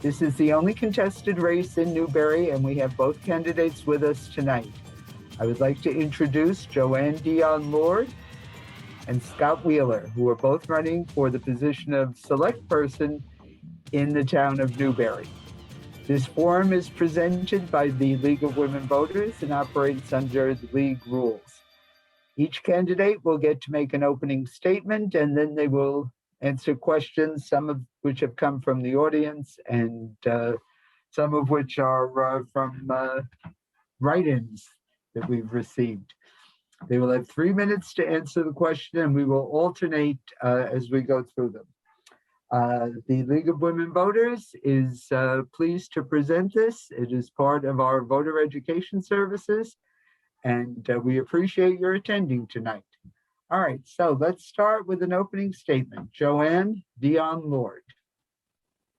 This is the only contested race in Newberry, and we have both candidates with us tonight. I would like to introduce Joanne Dion-Lord and Scott Wheeler, who are both running for the position of Selectperson in the town of Newberry. This forum is presented by the League of Women Voters and operates under the League rules. Each candidate will get to make an opening statement, and then they will answer questions, some of which have come from the audience and some of which are from write-ins that we've received. They will have 3 minutes to answer the question, and we will alternate as we go through them. The League of Women Voters is pleased to present this. It is part of our voter education services, and we appreciate your attending tonight. All right, so let's start with an opening statement. Joanne Dion-Lord.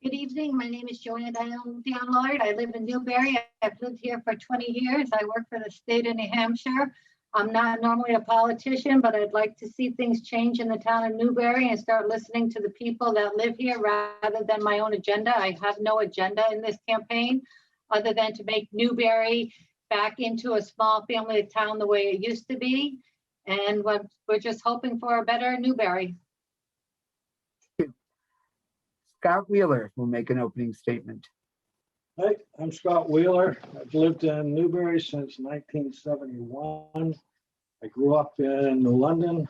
Good evening. My name is Joanne Dion-Lord. I live in Newbury. I've lived here for 20 years. I work for the state of New Hampshire. I'm not normally a politician, but I'd like to see things change in the town of Newberry and start listening to the people that live here rather than my own agenda. I have no agenda in this campaign other than to make Newberry back into a small family town the way it used to be. And we're just hoping for a better Newberry. Scott Wheeler will make an opening statement. Hi, I'm Scott Wheeler. I've lived in Newbury since 1971. I grew up in New London,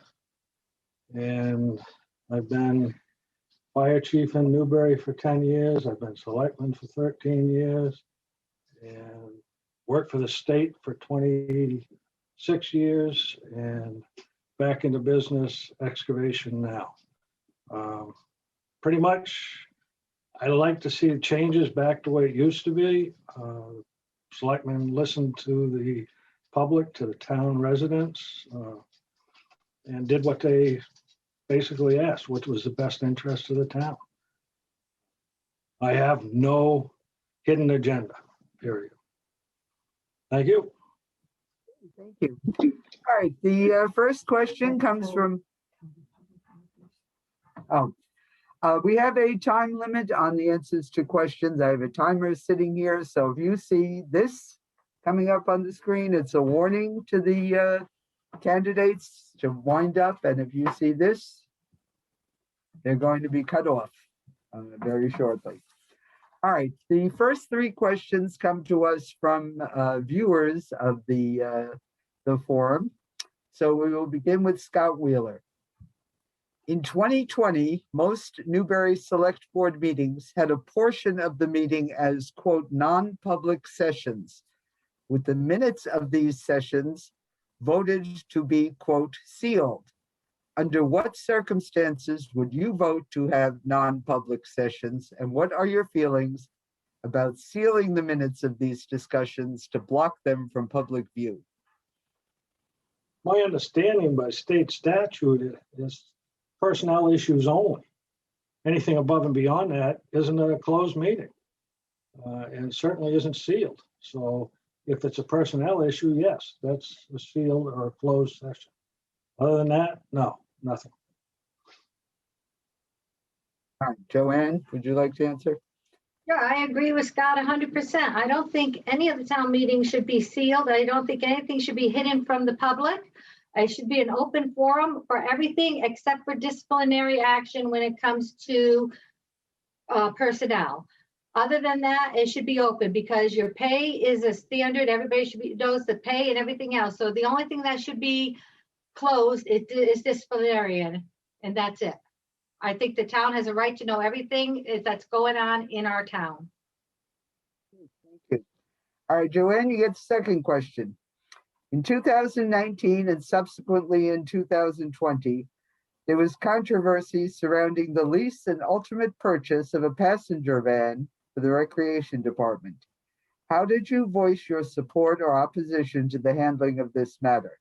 and I've been fire chief in Newbury for 10 years. I've been selectman for 13 years and worked for the state for 26 years and back into business excavation now. Pretty much, I like to see changes back to the way it used to be. Selectmen listened to the public, to the town residents, and did what they basically asked, which was the best interest of the town. I have no hidden agenda, period. Thank you. Thank you. All right, the first question comes from, we have a time limit on the answers to questions. I have a timer sitting here, so if you see this coming up on the screen, it's a warning to the candidates to wind up, and if you see this, they're going to be cut off very shortly. All right, the first 3 questions come to us from viewers of the forum. So we will begin with Scott Wheeler. In 2020, most Newberry Select Board meetings had a portion of the meeting as, quote, non-public sessions, with the minutes of these sessions voted to be, quote, sealed. Under what circumstances would you vote to have non-public sessions, and what are your feelings about sealing the minutes of these discussions to block them from public view? My understanding by state statute is personnel issues only. Anything above and beyond that isn't a closed meeting, and certainly isn't sealed. So if it's a personnel issue, yes, that's a sealed or a closed session. Other than that, no, nothing. All right, Joanne, would you like to answer? Yeah, I agree with Scott 100%. I don't think any of the town meetings should be sealed. I don't think anything should be hidden from the public. It should be an open forum for everything except for disciplinary action when it comes to personnel. Other than that, it should be open because your pay is a standard. Everybody should be knows the pay and everything else. So the only thing that should be closed is disciplinary, and that's it. I think the town has a right to know everything that's going on in our town. Thank you. All right, Joanne, you get the second question. In 2019 and subsequently in 2020, there was controversy surrounding the lease and ultimate purchase of a passenger van for the Recreation Department. How did you voice your support or opposition to the handling of this matter?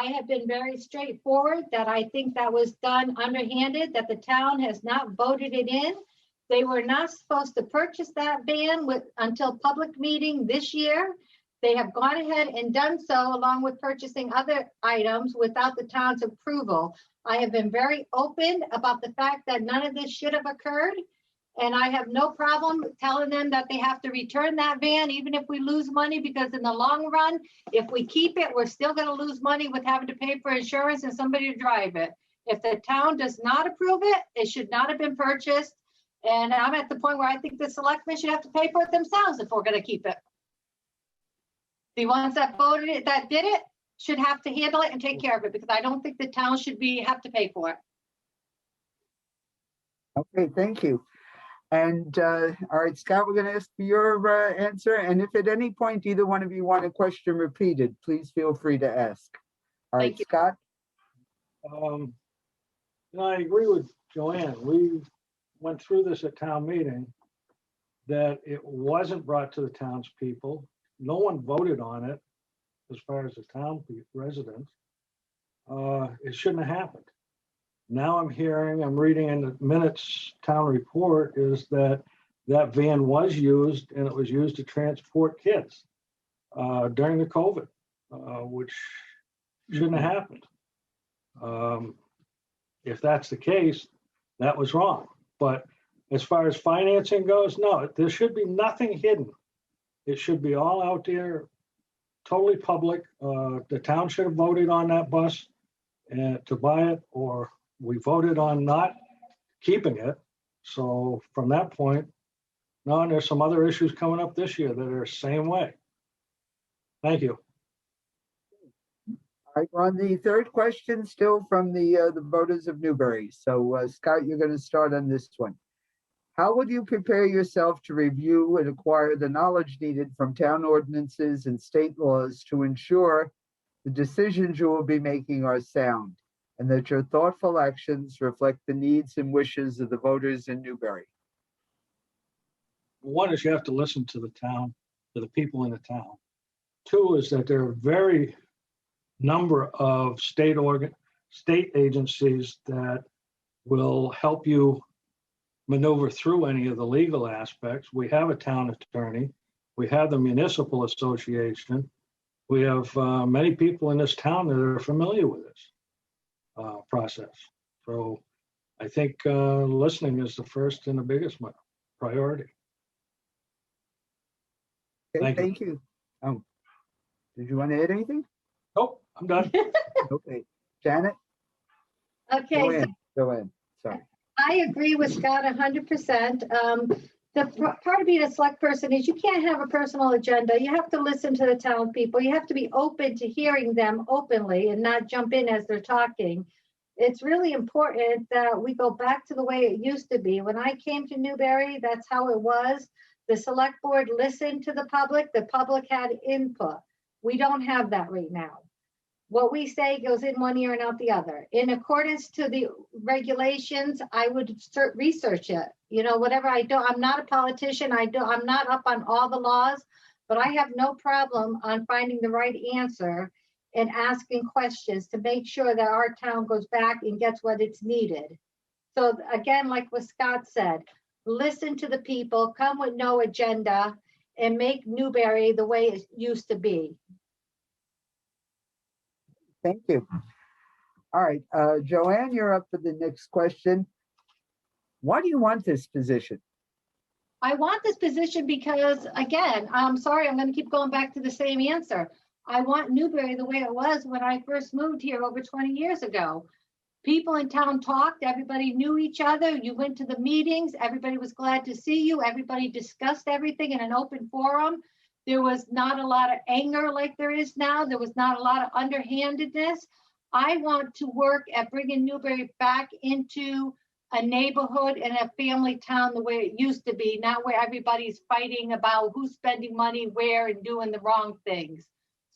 I have been very straightforward that I think that was done underhanded, that the town has not voted it in. They were not supposed to purchase that van until public meeting this year. They have gone ahead and done so along with purchasing other items without the town's approval. I have been very open about the fact that none of this should have occurred. And I have no problem telling them that they have to return that van, even if we lose money, because in the long run, if we keep it, we're still gonna lose money with having to pay for insurance and somebody to drive it. If the town does not approve it, it should not have been purchased. And I'm at the point where I think the selectmen should have to pay for it themselves if we're gonna keep it. The ones that voted it, that did it, should have to handle it and take care of it, because I don't think the town should have to pay for it. Okay, thank you. And all right, Scott, we're going to ask for your answer. And if at any point either one of you want a question repeated, please feel free to ask. All right, Thank you. Scott? I agree with Joanne. We went through this at town meeting, that it wasn't brought to the townspeople. No one voted on it as far as the town residents. It shouldn't have happened. Now I'm reading in the minutes town report is that that van was used, and it was used to transport kids during the COVID, which shouldn't have happened. If that's the case, that was wrong. But as far as financing goes, no, there should be nothing hidden. It should be all out there, totally public. The town should have voted on that bus and to buy it, or we voted on not keeping it. So from that point, no, and there's some other issues coming up this year that are the same way. Thank you. All right, we're on the third question, still from the voters of Newbury. So Scott, you're going to start on this one. How would you prepare yourself to review and acquire the knowledge needed from town ordinances and state laws to ensure the decisions you will be making are sound, and that your thoughtful actions reflect the needs and wishes of the voters in Newbury? One is you have to listen to the town, to the people in the town. Two is that there are very number of state agencies that will help you maneuver through any of the legal aspects. We have a town attorney. We have the municipal association. We have many people in this town that are familiar with this process. So I think listening is the first and the biggest priority. Okay, thank you. Did you want to add anything? Nope, I'm done. Okay, Janet? Okay, Joanne, sorry. I agree with Scott 100%. The part of being a select person is you can't have a personal agenda. You have to listen to the town people. You have to be open to hearing them openly and not jump in as they're talking. It's really important that we go back to the way it used to be. When I came to Newberry, that's how it was. The select board listened to the public had input. We don't have that right now. What we say goes in one ear and out the other. In accordance to the regulations, I would research it. You know, whatever I do, I'm not a politician. I'm not up on all the laws, but I have no problem on finding the right answer and asking questions to make sure that our town goes back and gets what it's needed. So again, like what Scott said, listen to the people, come with no agenda, and make Newberry the way it used to be. Thank you. All right, Joanne, you're up for the next question. Why do you want this position? I want this position because, again, I'm sorry, I'm going to keep going back to the same answer. I want Newberry the way it was when I first moved here over 20 years ago. People in town talked, everybody knew each other. You went to the meetings, everybody was glad to see you. Everybody discussed everything in an open forum. There was not a lot of anger like there is now. There was not a lot of underhandedness. I want to work at bringing Newberry back into a neighborhood and a family town the way it used to be, not where everybody's fighting about who's spending money where and doing the wrong things.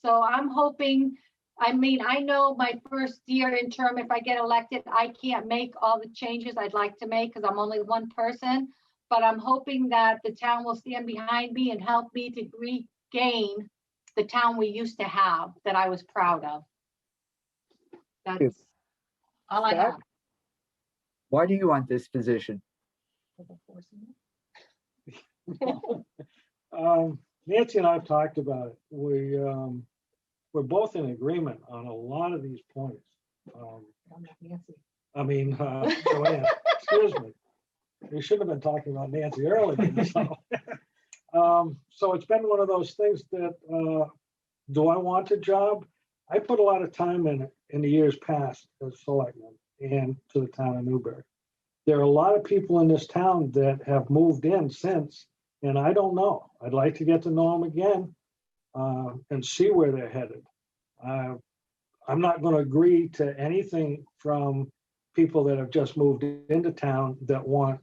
So I'm hoping, I know my first year in term, if I get elected, I can't make all the changes I'd like to make because I'm only one person. But I'm hoping that the town will stand behind me and help me to regain the town we used to have that I was proud of. That's all I have. Why do you want this position? Nancy and I have talked about it. We're both in agreement on a lot of these points. I'm not Nancy. Joanne, excuse me. We should have been talking about Nancy earlier. So it's been one of those things that, do I want a job? I put a lot of time in it in the years past as selectman and to the town of Newbury. There are a lot of people in this town that have moved in since, and I don't know. I'd like to get to know them again and see where they're headed. I'm not going to agree to anything from people that have just moved into town that want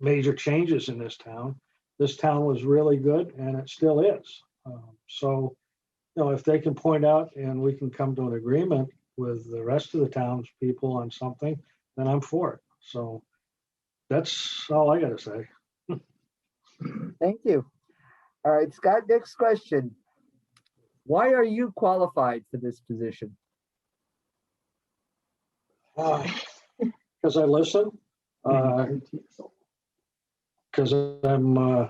major changes in this town. This town was really good, and it still is. So, you know, if they can point out and we can come to an agreement with the rest of the townspeople on something, then I'm for it. So that's all I got to say. Thank you. All right, Scott, next question. Why are you qualified for this position? Because I listen. Because I'm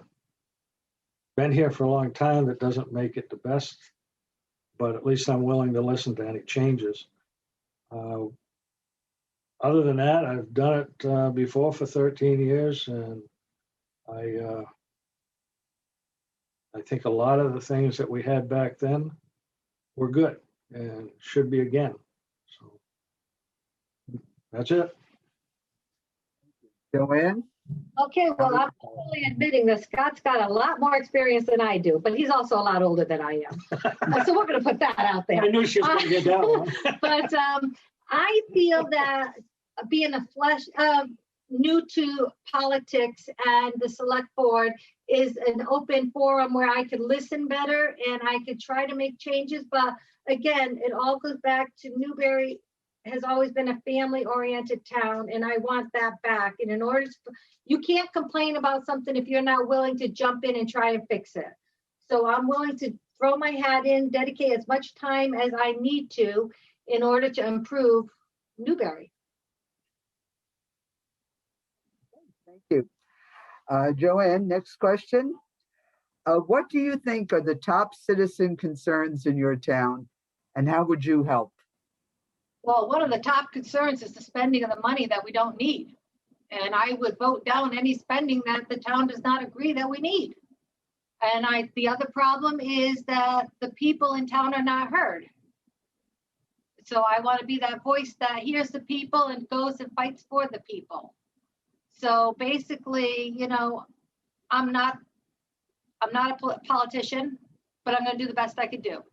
been here for a long time. That doesn't make it the best, but at least I'm willing to listen to any changes. Other than that, I've done it before for 13 years, and I think a lot of the things that we had back then were good and should be again. So that's it. Joanne? Okay, well, I'm totally admitting that Scott's got a lot more experience than I do, but he's also a lot older than I am. So we're going to put that out there. I knew she was going to get that one. But I feel that being new to politics and the select board is an open forum where I could listen better and I could try to make changes. But again, it all goes back to Newbury has always been a family-oriented town, and I want that back. And in order to, you can't complain about something if you're not willing to jump in and try and fix it. So I'm willing to throw my hat in, dedicate as much time as I need to in order to improve Newbury. Thank you. Joanne, next question. What do you think are the top citizen concerns in your town, and how would you help? Well, one of the top concerns is the spending of the money that we don't need. And I would vote down any spending that the town does not agree that we need. And the other problem is that the people in town are not heard. So I want to be that voice that hears the people and goes and fights for the people. So basically, you know, I'm not a politician, but I'm going to do the best I could do.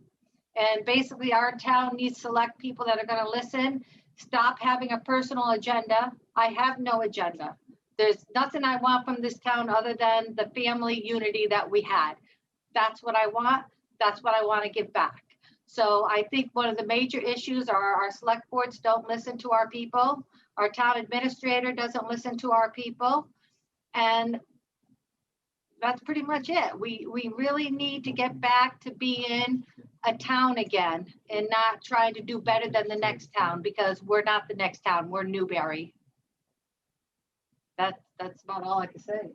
And basically our town needs to select people that are going to listen, stop having a personal agenda. I have no agenda. There's nothing I want from this town other than the family unity that we had. That's what I want. That's what I want to give back. So I think one of the major issues are our select boards don't listen to our people. Our town administrator doesn't listen to our people. And that's pretty much it. We really need to get back to being a town again and not trying to do better than the next town, because we're not the next town. We're Newbury. That's about all I can say.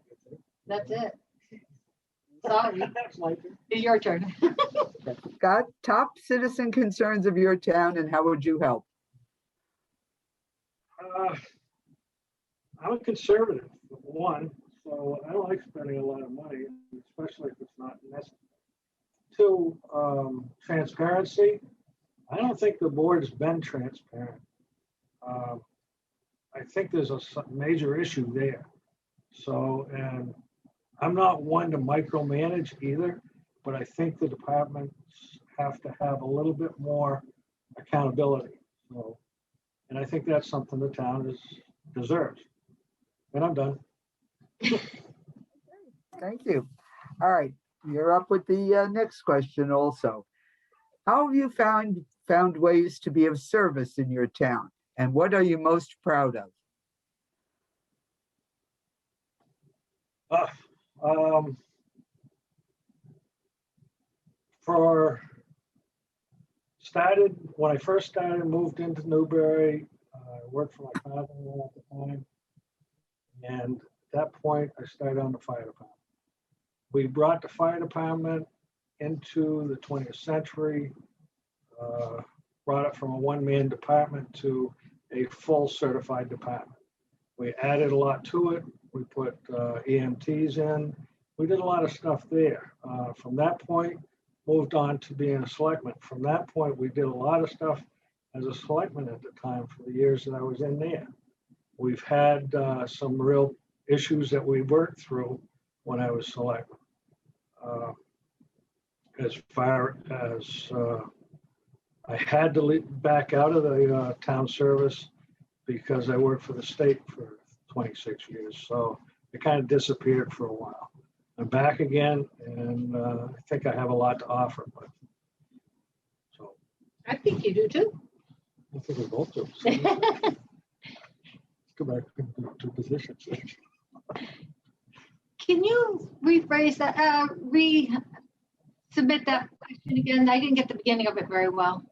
That's it. Sorry. It's your turn. Scott, top citizen concerns of your town, and how would you help? I'm a conservative, one, so I don't like spending a lot of money, especially if it's not necessary. Two, transparency. I don't think the board's been transparent. I think there's a major issue there. So, and I'm not one to micromanage either, but I think the departments have to have a little bit more accountability. So, and I think that's something the town deserves. And I'm done. Thank you. All right, you're up with the next question also. How have you found ways to be of service in your town, and what are you most proud of? When I first started, moved into Newberry, I worked for my father-in-law at the time. And at that point, I started on the fire department. We brought the fire department into the 20th century, brought it from a one-man department to a full certified department. We added a lot to it. We put EMTs in. We did a lot of stuff there. From that point, moved on to being a selectman. From that point, we did a lot of stuff as a selectman at the time for the years that I was in there. We've had some real issues that we worked through when I was selectman. As far as I had to back out of the town service because I worked for the state for 26 years. So it kind of disappeared for a while. I'm back again, and I think I have a lot to offer. But so I think you do too. I think we both do. So let's go back to positions. Can you rephrase that, resubmit that question again? I didn't get the beginning of it very well.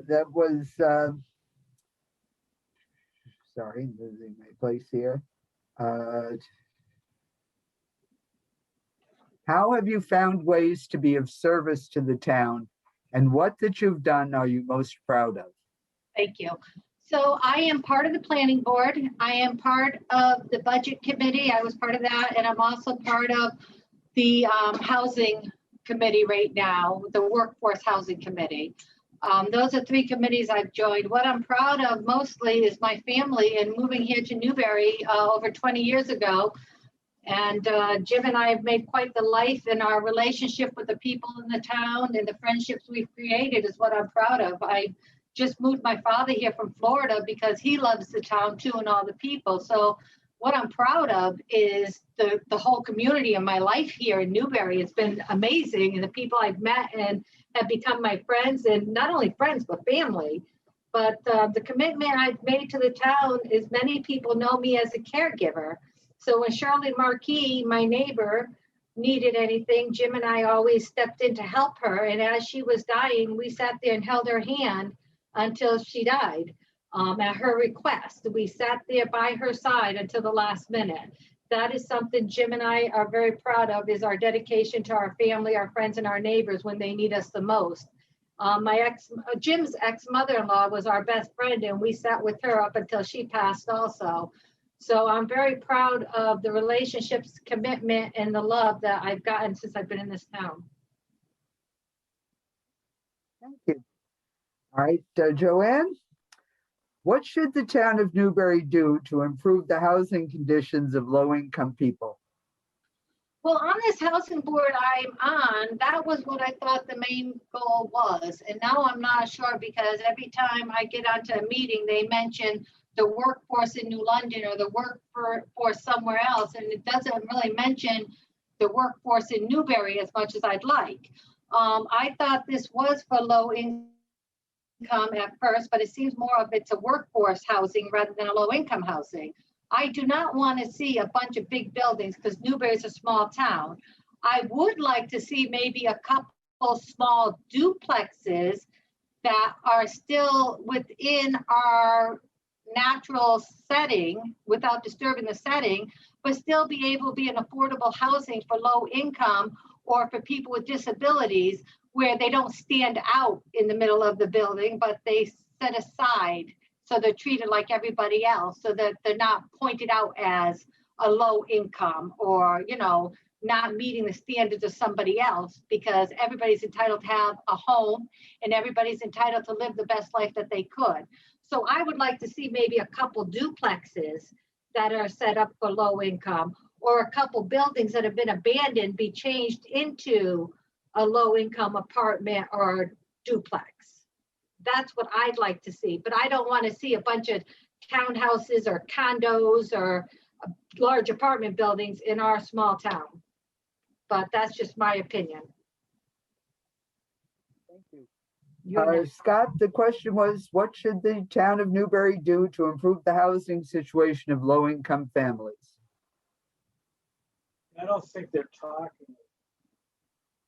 That was, sorry, losing my place here. How have you found ways to be of service to the town, and what that you've done are you most proud of? Thank you. So I am part of the planning board. I am part of the budget committee. I was part of that. And I'm also part of the housing committee right now, the workforce housing committee. Those are 3 committees I've joined. What I'm proud of mostly is my family and moving here to Newberry over 20 years ago. And Jim and I have made quite the life in our relationship with the people in the town, and the friendships we've created is what I'm proud of. I just moved my father here from Florida because he loves the town too and all the people. So what I'm proud of is the whole community and my life here in Newberry. It's been amazing, and the people I've met and have become my friends, and not only friends, but family. But the commitment I've made to the town is many people know me as a caregiver. So when Shirley Marquis, my neighbor, needed anything, Jim and I always stepped in to help her. And as she was dying, we sat there and held her hand until she died at her request. We sat there by her side until the last minute. That is something Jim and I are very proud of, is our dedication to our family, our friends, and our neighbors when they need us the most. Jim's ex-mother-in-law was our best friend, and we sat with her up until she passed also. So I'm very proud of the relationships, commitment, and the love that I've gotten since I've been in this town. Thank you. All right, Joanne, what should the town of Newberry do to improve the housing conditions of low-income people? Well, on this housing board I'm on, that was what I thought the main goal was. And now I'm not sure, because every time I get onto a meeting, they mention the workforce in New London or the workforce somewhere else. And it doesn't really mention the workforce in Newberry as much as I'd like. I thought this was for low income at first, but it seems more of it's a workforce housing rather than a low income housing. I do not want to see a bunch of big buildings because Newberry is a small town. I would like to see maybe a couple small duplexes that are still within our natural setting without disturbing the setting, but still be able to be an affordable housing for low income or for people with disabilities, where they don't stand out in the middle of the building, but they set aside. So they're treated like everybody else, so that they're not pointed out as a low income or, you know, not meeting the standards of somebody else, because everybody's entitled to have a home and everybody's entitled to live the best life that they could. So I would like to see maybe a couple duplexes that are set up for low income, or a couple buildings that have been abandoned be changed into a low income apartment or duplex. That's what I'd like to see, but I don't want to see a bunch of townhouses or condos or large apartment buildings in our small town. But that's just my opinion. Thank you. Scott, the question was, what should the town of Newberry do to improve the housing situation of low-income families? I don't think they're talking.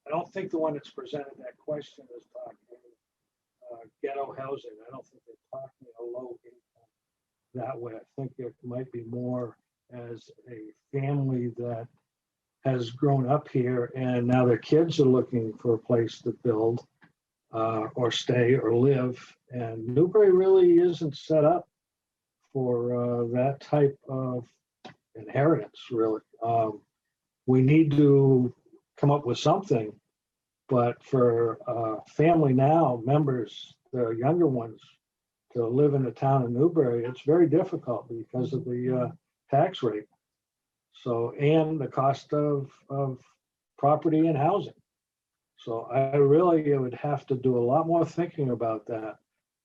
I don't think the one that's presented that question is talking ghetto housing. I don't think they're talking a low income that way. I think it might be more as a family that has grown up here and now their kids are looking for a place to build or stay or live. And Newbury really isn't set up for that type of inheritance, really. We need to come up with something, but for family now, members, the younger ones, to live in the town of Newbury, it's very difficult because of the tax rate. So, and the cost of property and housing. So I really would have to do a lot more thinking about that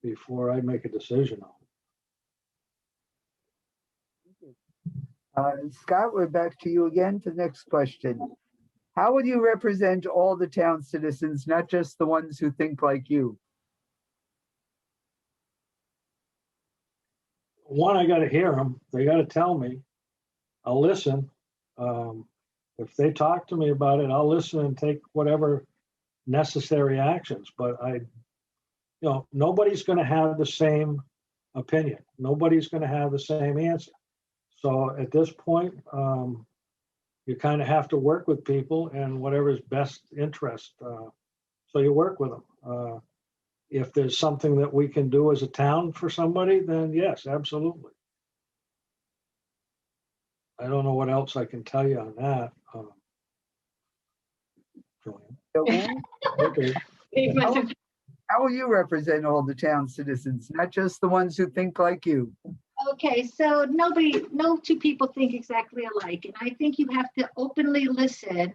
before I make a decision on it. Scott, we're back to you again for the next question. How will you represent all the town citizens, not just the ones who think like you? One, I got to hear them. They got to tell me. I'll listen. If they talk to me about it, I'll listen and take whatever necessary actions. But nobody's going to have the same opinion. Nobody's going to have the same answer. So at this point, you kind of have to work with people and whatever's best interest. So you work with them. If there's something that we can do as a town for somebody, then yes, absolutely. I don't know what else I can tell you on that. Joanne? Okay. How will you represent all the town citizens, not just the ones who think like you? Okay, so no two people think exactly alike. And I think you have to openly listen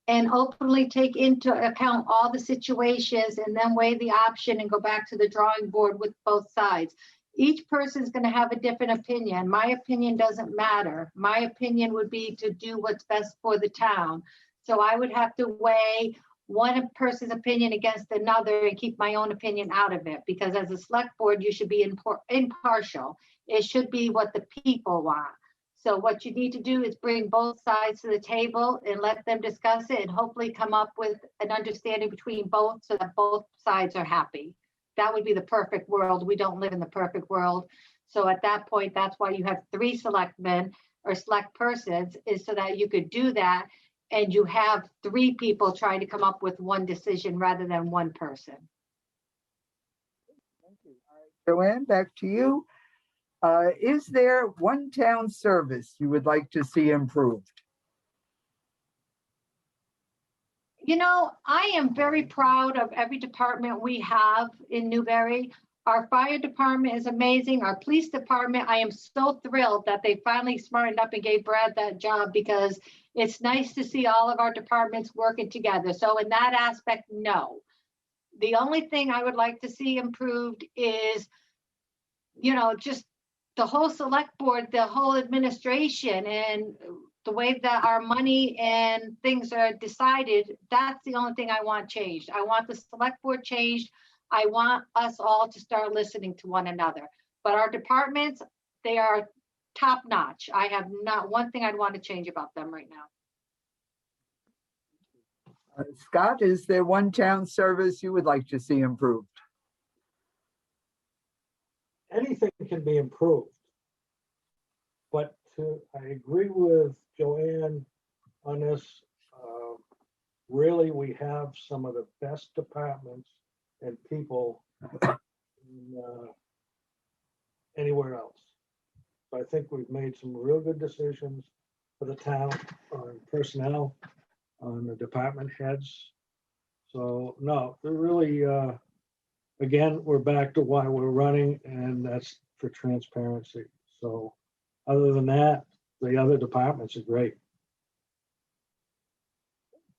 and openly take into account all the situations and then weigh the option and go back to the drawing board with both sides. Each person's going to have a different opinion. My opinion doesn't matter. My opinion would be to do what's best for the town. So I would have to weigh one person's opinion against another and keep my own opinion out of it, because as a select board, you should be impartial. It should be what the people want. So what you need to do is bring both sides to the table and let them discuss it and hopefully come up with an understanding between both so that both sides are happy. That would be the perfect world. We don't live in the perfect world. So at that point, that's why you have 3 selectmen or select persons, is so that you could do that and you have 3 people trying to come up with one decision rather than one person. Thank you. All right, Joanne, back to you. Is there one town service you would like to see improved? You know, I am very proud of every department we have in Newberry. Our fire department is amazing. Our police department, I am so thrilled that they finally smartened up and gave Brad that job, because it's nice to see all of our departments working together. So in that aspect, no. The only thing I would like to see improved is, just the whole select board, the whole administration, and the way that our money and things are decided. That's the only thing I want changed. I want the select board changed. I want us all to start listening to one another. But our departments, they are top notch. I have not one thing I'd want to change about them right now. Scott, is there one town service you would like to see improved? Anything can be improved. But I agree with Joanne on this. Really, we have some of the best departments and people anywhere else. So I think we've made some real good decisions for the town on personnel, on the department heads. So no, they're really, again, we're back to why we're running, and that's for transparency. So other than that, the other departments are great.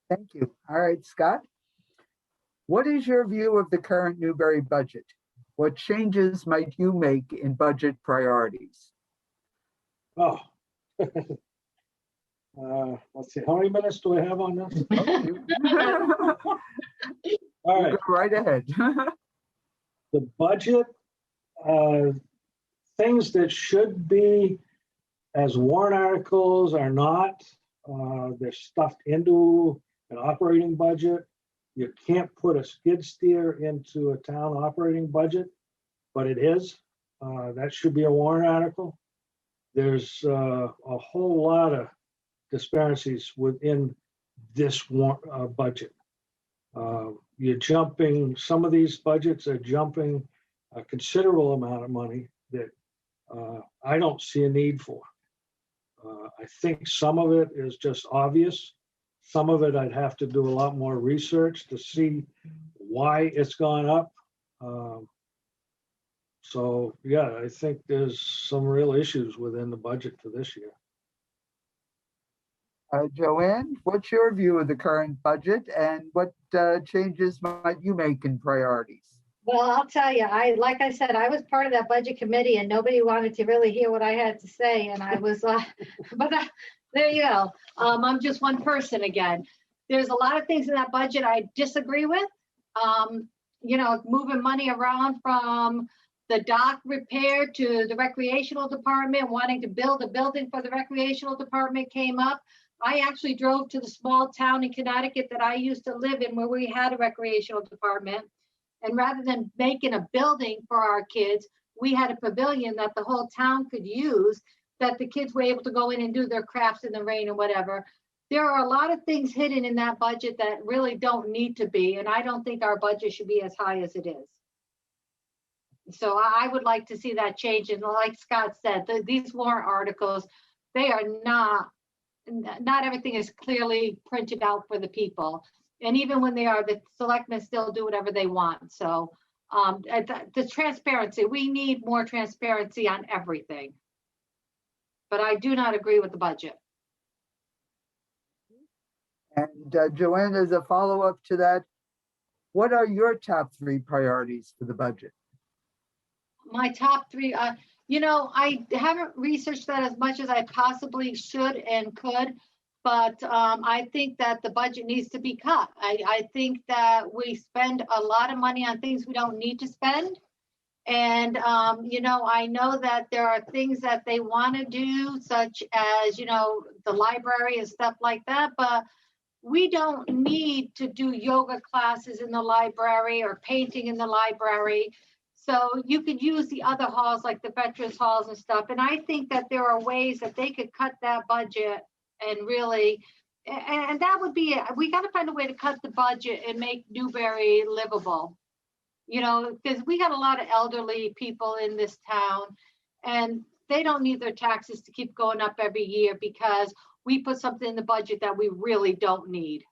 Thank you. All right, Scott. What is your view of the current Newberry budget? What changes might you make in budget priorities? Oh, let's see, how many minutes do we have on this? All right, Go right ahead. the budget, things that should be as warrant articles are not. They're stuffed into an operating budget. You can't put a skid steer into a town operating budget, but it is. That should be a warrant article. There's a whole lot of disparities within this budget. You're jumping, some of these budgets are jumping a considerable amount of money that I don't see a need for. I think some of it is just obvious. Some of it I'd have to do a lot more research to see why it's gone up. So yeah, I think there's some real issues within the budget for this year. Joanne, what's your view of the current budget and what changes might you make in priorities? Well, I'll tell you, like I said, I was part of that budget committee and nobody wanted to really hear what I had to say. And I was, there you go. I'm just one person again. There's a lot of things in that budget I disagree with. Moving money around from the dock repair to the recreational department, wanting to build a building for the recreational department came up. I actually drove to the small town in Connecticut that I used to live in where we had a recreational department. And rather than making a building for our kids, we had a pavilion that the whole town could use, that the kids were able to go in and do their crafts in the rain or whatever. There are a lot of things hidden in that budget that really don't need to be. And I don't think our budget should be as high as it is. So I would like to see that change. And like Scott said, these warrant articles, they are not everything is clearly printed out for the people. And even when they are, the selectmen still do whatever they want. So the transparency, we need more transparency on everything. But I do not agree with the budget. And Joanne, as a follow-up to that, what are your top 3 priorities for the budget? My top 3, I haven't researched that as much as I possibly should and could. But I think that the budget needs to be cut. I think that we spend a lot of money on things we don't need to spend. And, I know that there are things that they want to do, such as, the library and stuff like that. But we don't need to do yoga classes in the library or painting in the library. So you could use the other halls like the veterans halls and stuff. And I think that there are ways that they could cut that budget and really, and that would be it. We got to find a way to cut the budget and make Newberry livable, because we got a lot of elderly people in this town and they don't need their taxes to keep going up every year because we put something in the budget that we really don't need.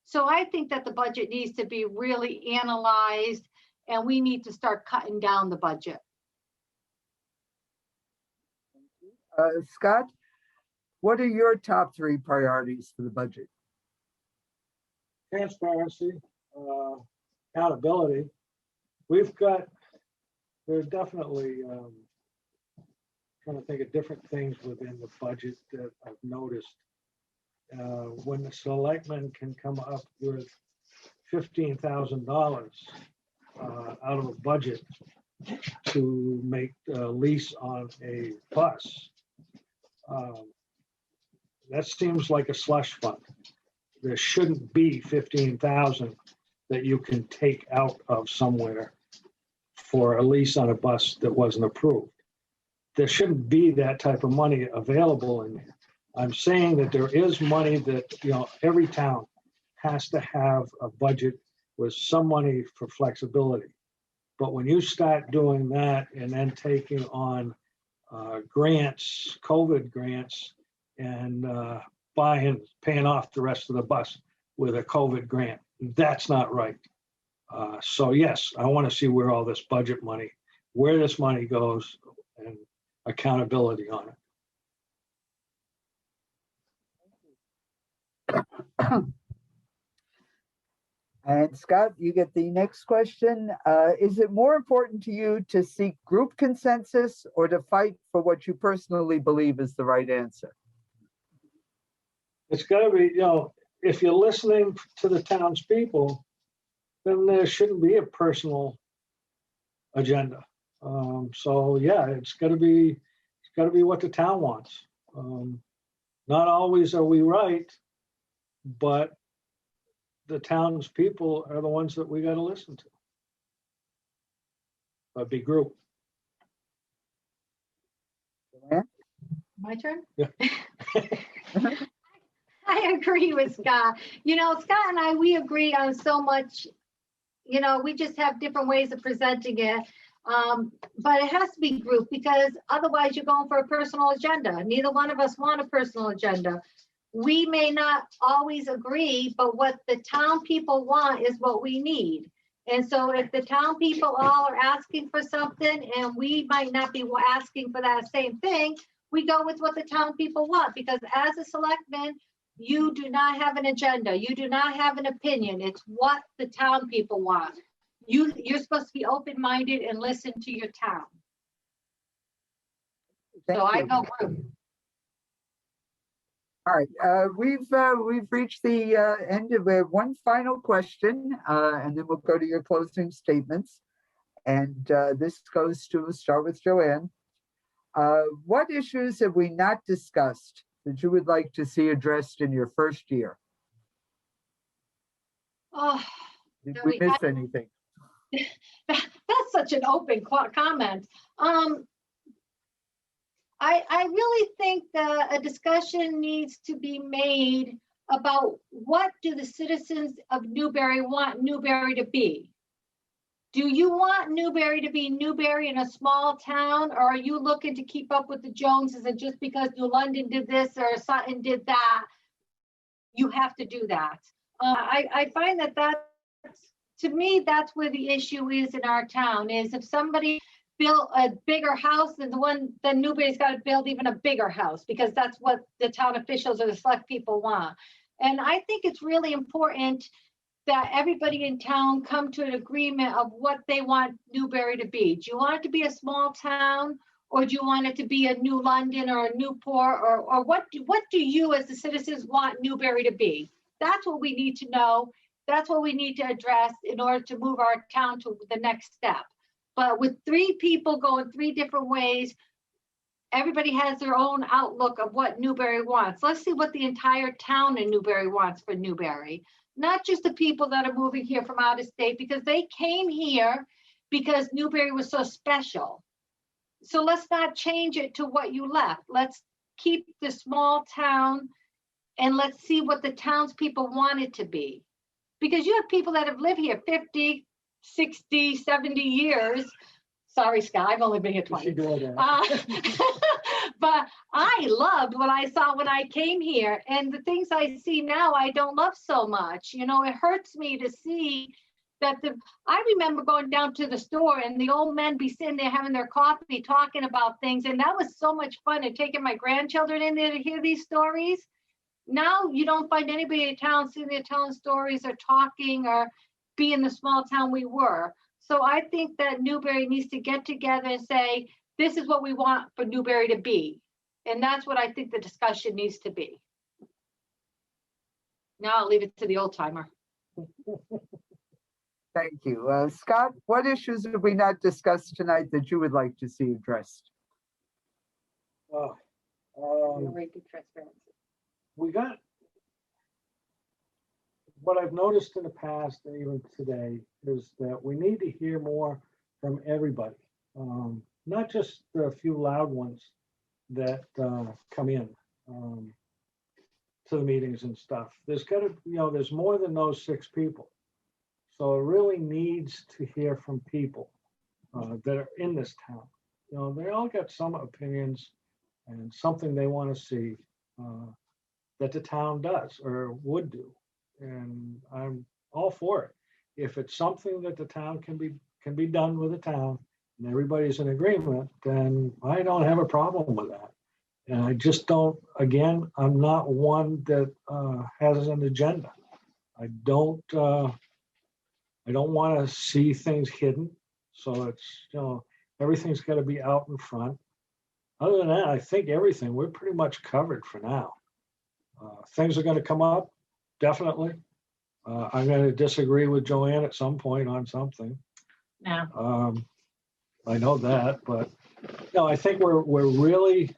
So I think that the budget needs to be really analyzed and we need to start cutting down the budget. Scott, what are your top 3 priorities for the budget? Transparency, accountability. There's definitely trying to think of different things within the budget that I've noticed. When the selectmen can come up with $15,000 out of a budget to make a lease on a bus, that seems like a slush fund. There shouldn't be 15,000 that you can take out of somewhere for a lease on a bus that wasn't approved. There shouldn't be that type of money available in there. I'm saying that there is money that, every town has to have a budget with some money for flexibility. But when you start doing that and then taking on grants, COVID grants, and paying off the rest of the bus with a COVID grant, that's not right. So yes, I want to see where all this budget money, where this money goes, and accountability on it. And Scott, you get the next question. Is it more important to you to seek group consensus or to fight for what you personally believe is the right answer? It's got to be, if you're listening to the townspeople, then there shouldn't be a personal agenda. So yeah, it's got to be what the town wants. Not always are we right, but the townspeople are the ones that we got to listen to. But be group. My turn? Yeah. I agree with Scott. Scott and we agree on so much. We just have different ways of presenting it. But it has to be group because otherwise you're going for a personal agenda. Neither one of us want a personal agenda. We may not always agree, but what the town people want is what we need. And so if the town people all are asking for something and we might not be asking for that same thing, we go with what the town people want, because as a selectman, you do not have an agenda. You do not have an opinion. It's what the town people want. You're supposed to be open-minded and listen to your town. Thank So I you. go group. All right, we've reached the end of one final question, and then we'll go to your closing statements. And this goes to start with Joanne. What issues have we not discussed that you would like to see addressed in your first year? Oh, Did that we we miss had- anything? that's such an open comment. I really think that a discussion needs to be made about what do the citizens of Newbury want Newbury to be? Do you want Newbury to be Newbury in a small town, or are you looking to keep up with the Joneses, and just because New London did this or Sutton did that, you have to do that? I find that to me, that's where the issue is in our town, is if somebody built a bigger house than then Newbury's got to build even a bigger house, because that's what the town officials or the select people want. And I think it's really important that everybody in town come to an agreement of what they want Newbury to be. Do you want it to be a small town, or do you want it to be a New London or a Newport, or what do you as the citizens want Newbury to be? That's what we need to know. That's what we need to address in order to move our town to the next step. But with three people going three different ways, everybody has their own outlook of what Newbury wants. Let's see what the entire town in Newbury wants for Newbury, not just the people that are moving here from out of state, because they came here because Newbury was so special. So let's not change it to what you left. Let's keep the small town and let's see what the townspeople want it to be. Because you have people that have lived here 50, 60, 70 years. Sorry, Scott, I've only been here 20. But I loved what I saw when I came here. And the things I see now, I don't love so much. You know, it hurts me to see that I remember going down to the store and the old men be sitting there having their coffee, talking about things. And that was so much fun, and taking my grandchildren in there to hear these stories. Now you don't find anybody in town sitting there telling stories or talking or be in the small town we were. So I think that Newbury needs to get together and say, this is what we want for Newbury to be. And that's what I think the discussion needs to be. Now I'll leave it to the old timer. Thank you. Scott, what issues have we not discussed tonight that you would like to see addressed? We got, what I've noticed in the past and even today is that we need to hear more from everybody, not just the few loud ones that come in to the meetings and stuff. There's got to, there's more than those 6 people. So it really needs to hear from people that are in this town. They all got some opinions and something they want to see that the town does or would do. And I'm all for it. If it's something that the town can be done with the town and everybody's in agreement, then I don't have a problem with that. And I just don't, again, I'm not one that has an agenda. I don't want to see things hidden. So it's, everything's got to be out in front. Other than that, I think everything, we're pretty much covered for now. Things are going to come up, definitely. I'm going to disagree with Joanne at some point on something. Yeah. I know that, but I think we're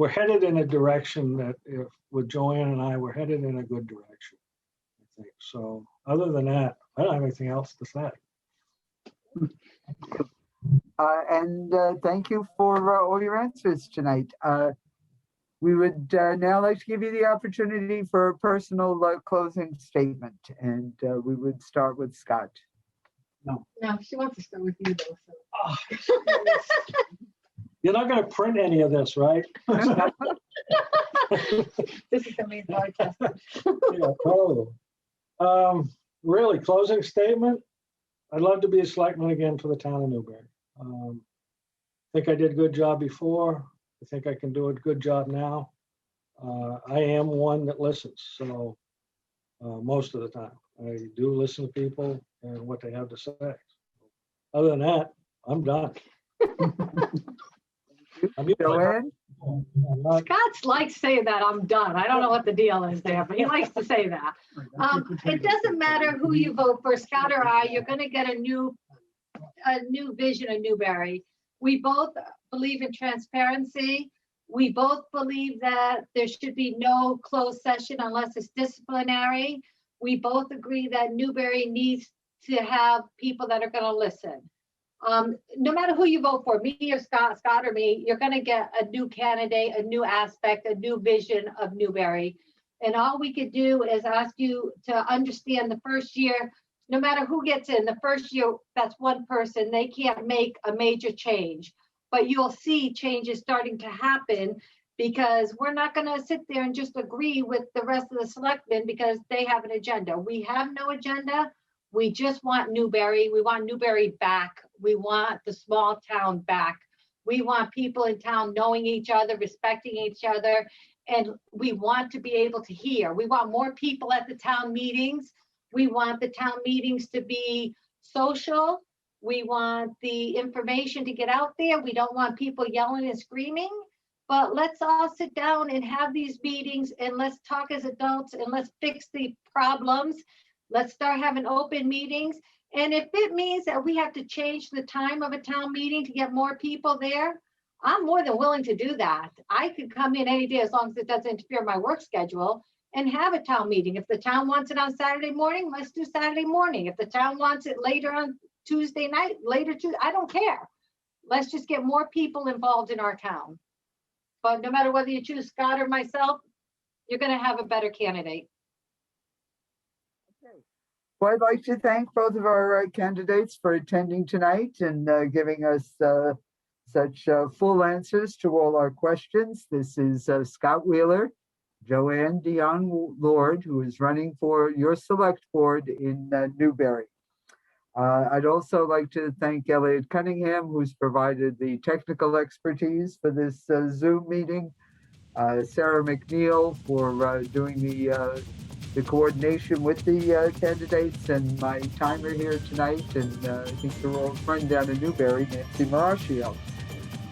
headed in a direction that, if with Joanne and I, we're headed in a good direction, I think. So other than that, I don't have anything else to say. And thank you for all your answers tonight. We would now like to give you the opportunity for a personal closing statement, and we would start with Scott. No, she wants to start with you though. So. Oh, you're not going to print any of this, right? This is gonna be hard test. Yeah, totally. Really, closing statement. I'd love to be a selectman again for the town of Newbury. I think I did a good job before. I think I can do a good job now. I am one that listens, so most of the time I do listen to people and what they have to say. Other than that, I'm done. Joanne? I'm not- Scott's likes saying that I'm done. I don't know what the deal is there, but he likes to say that. It doesn't matter who you vote for, Scott or I, you're gonna get a new vision of Newberry. We both believe in transparency. We both believe that there should be no closed session unless it's disciplinary. We both agree that Newberry needs to have people that are gonna listen. No matter who you vote for, me or Scott or me, you're going to get a new candidate, a new aspect, a new vision of Newberry. And all we could do is ask you to understand the first year, no matter who gets in, the first year, that's one person, they can't make a major change. But you'll see changes starting to happen because we're not going to sit there and just agree with the rest of the selectmen because they have an agenda. We have no agenda. We just want Newberry. We want Newberry back. We want the small town back. We want people in town knowing each other, respecting each other, and we want to be able to hear. We want more people at the town meetings. We want the town meetings to be social. We want the information to get out there. We don't want people yelling and screaming, but let's all sit down and have these meetings and let's talk as adults and let's fix the problems. Let's start having open meetings. And if it means that we have to change the time of a town meeting to get more people there, I'm more than willing to do that. I could come in any day as long as it doesn't interfere with my work schedule and have a town meeting. If the town wants it on Saturday morning, let's do Saturday morning. If the town wants it later on Tuesday night, later Tuesday, I don't care. Let's just get more people involved in our town. But no matter whether you choose Scott or myself, you're going to have a better candidate. Well, I'd like to thank both of our candidates for attending tonight and giving us such full answers to all our questions. This is Scott Wheeler, Joanne Dion Lord, who is running for your select board in Newberry. I'd also like to thank Elliot Cunningham, who's provided the technical expertise for this Zoom meeting. Sarah McNeil for doing the coordination with the candidates, and my timer here tonight, and I think they're all friend down in Newberry, Nancy Marashio.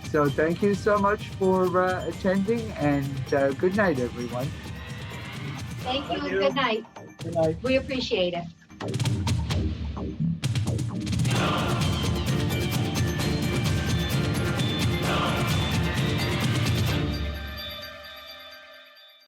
So thank you so much for attending, and good night, everyone. Thank you and good night. Good night. We appreciate it.